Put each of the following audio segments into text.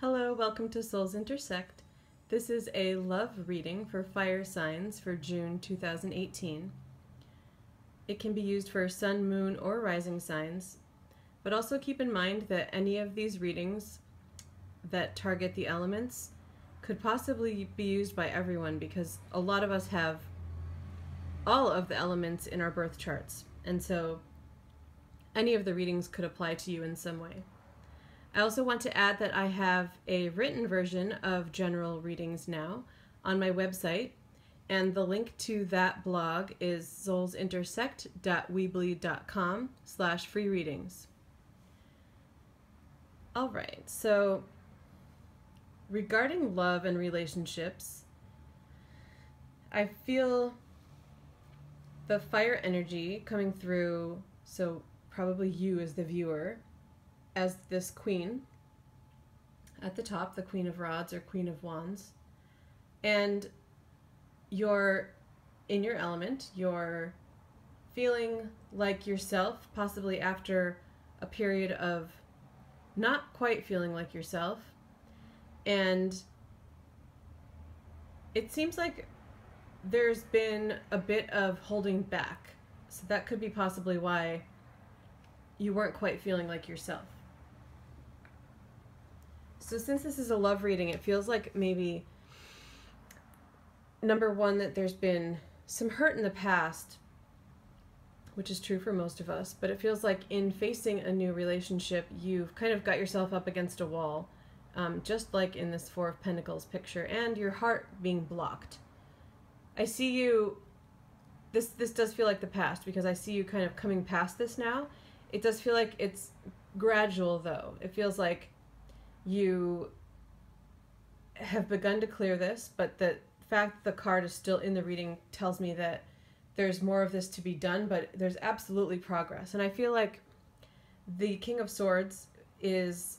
Hello, welcome to Souls Intersect. This is a love reading for fire signs for June 2018. It can be used for sun, moon, or rising signs, but also keep in mind that any of these readings that target the elements could possibly be used by everyone because a lot of us have all of the elements in our birth charts, and so any of the readings could apply to you in some way. I also want to add that I have a written version of general readings now on my website, and the link to that blog is soulsintersect.weebly.com/free readings. All right, so regarding love and relationships, I feel the fire energy coming through, so probably you as the viewer, as this queen at the top, the Queen of Rods or Queen of Wands, and you're in your element, you're feeling like yourself, possibly after a period of not quite feeling like yourself, and it seems like there's been a bit of holding back, so that could be possibly why you weren't quite feeling like yourself. So since this is a love reading, it feels like maybe, number one, that there's been some hurt in the past, which is true for most of us, but it feels like in facing a new relationship, you've kind of got yourself up against a wall, just like in this Four of Pentacles picture, and your heart being blocked. I see you, this does feel like the past, because I see you kind of coming past this now. It does feel like it's gradual, though. It feels like you have begun to clear this, but the fact that the card is still in the reading tells me that there's more of this to be done, but there's absolutely progress. And I feel like the King of Swords is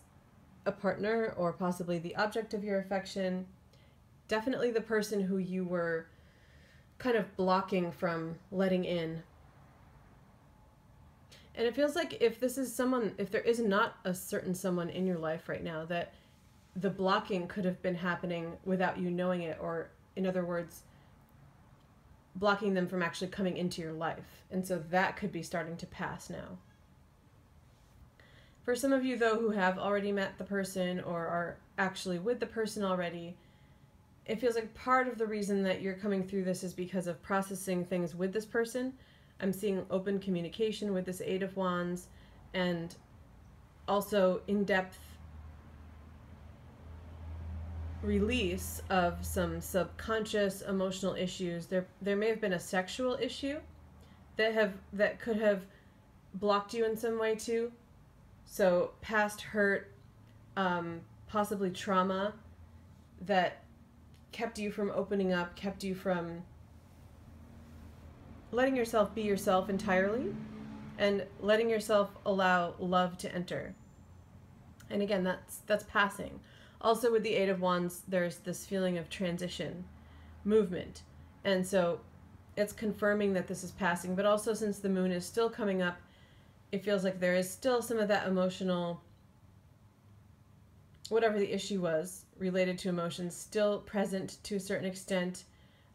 a partner, or possibly the object of your affection, definitely the person who you were kind of blocking from letting in. And it feels like if this is someone, if there is not a certain someone in your life right now, that the blocking could have been happening without you knowing it, or in other words, blocking them from actually coming into your life. And so that could be starting to pass now. For some of you, though, who have already met the person or are actually with the person already, it feels like part of the reason that you're coming through this is because of processing things with this person. I'm seeing open communication with this Eight of Wands, and also in-depth release of some subconscious emotional issues. There may have been a sexual issue that could have blocked you in some way too. So past hurt, possibly trauma that kept you from opening up, kept you from letting yourself be yourself entirely, and letting yourself allow love to enter. And again, that's passing. Also with the Eight of Wands, there's this feeling of transition, movement. And so it's confirming that this is passing, but also since the moon is still coming up, it feels like there is still some of that emotional, whatever the issue was related to emotions, still present to a certain extent,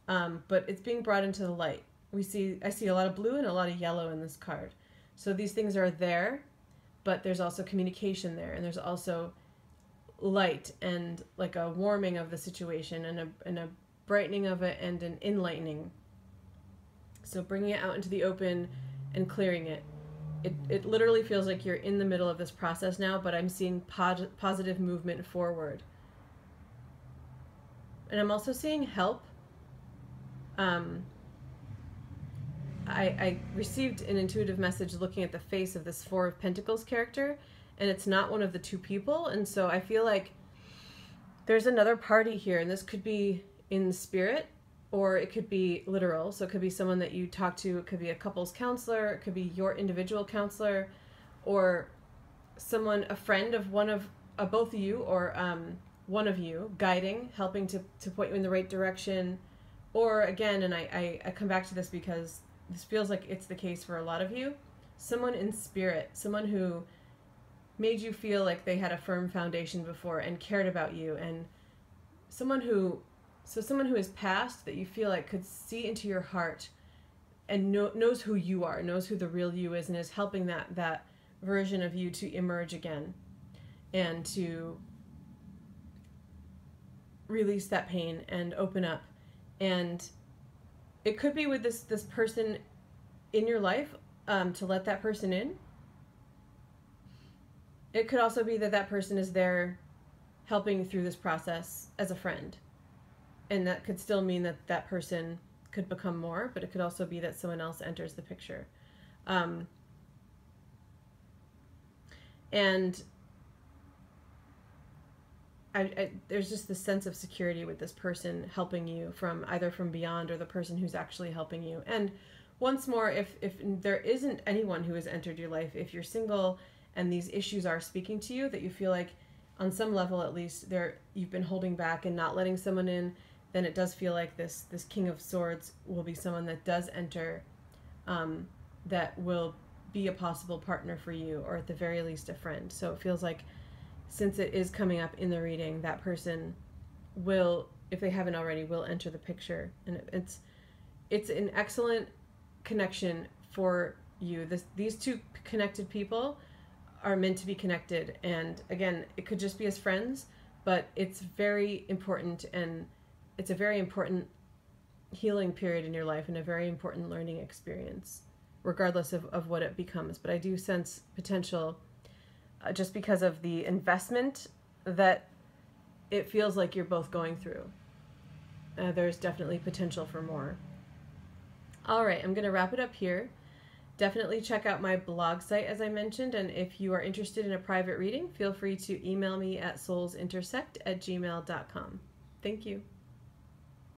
but it's being brought into the light. I see a lot of blue and a lot of yellow in this card. So these things are there, but there's also communication there, and there's also light and like a warming of the situation, and a brightening of it, and an enlightening. So bringing it out into the open and clearing it. It literally feels like you're in the middle of this process now, but I'm seeing positive movement forward. And I'm also seeing help. I received an intuitive message looking at the face of this Four of Pentacles character, and it's not one of the two people, and so I feel like there's another party here, and this could be in spirit, or it could be literal. So it could be someone that you talk to, it could be a couples counselor, it could be your individual counselor, or someone, a friend of one of both of you, or one of you, guiding, helping to point you in the right direction. Or again, and I come back to this because this feels like it's the case for a lot of you, someone in spirit, someone who made you feel like they had a firm foundation before and cared about you, and someone who is past that you feel like could see into your heart and knows who you are, knows who the real you is, and is helping that version of you to emerge again and to release that pain and open up. And it could be with this person in your life, to let that person in. It could also be that person is there helping you through this process as a friend. And that could still mean that person could become more, but it could also be that someone else enters the picture. And there's just this sense of security with this person helping you from either from beyond or the person who's actually helping you. And once more, if there isn't anyone who has entered your life, if you're single and these issues are speaking to you, that you feel like on some level at least you've been holding back and not letting someone in, then it does feel like this King of Swords will be someone that does enter, that will be a possible partner for you, or at the very least a friend. So it feels like, since it is coming up in the reading, that person will, if they haven't already, will enter the picture. And it's an excellent connection for you. These two connected people are meant to be connected. And again, it could just be as friends, but it's very important, and it's a very important healing period in your life and a very important learning experience, regardless of what it becomes. But I do sense potential, just because of the investment that it feels like you're both going through. There's definitely potential for more. All right, I'm going to wrap it up here. Definitely check out my blog site, as I mentioned, and if you are interested in a private reading, feel free to email me at soulsintersect@gmail.com. Thank you.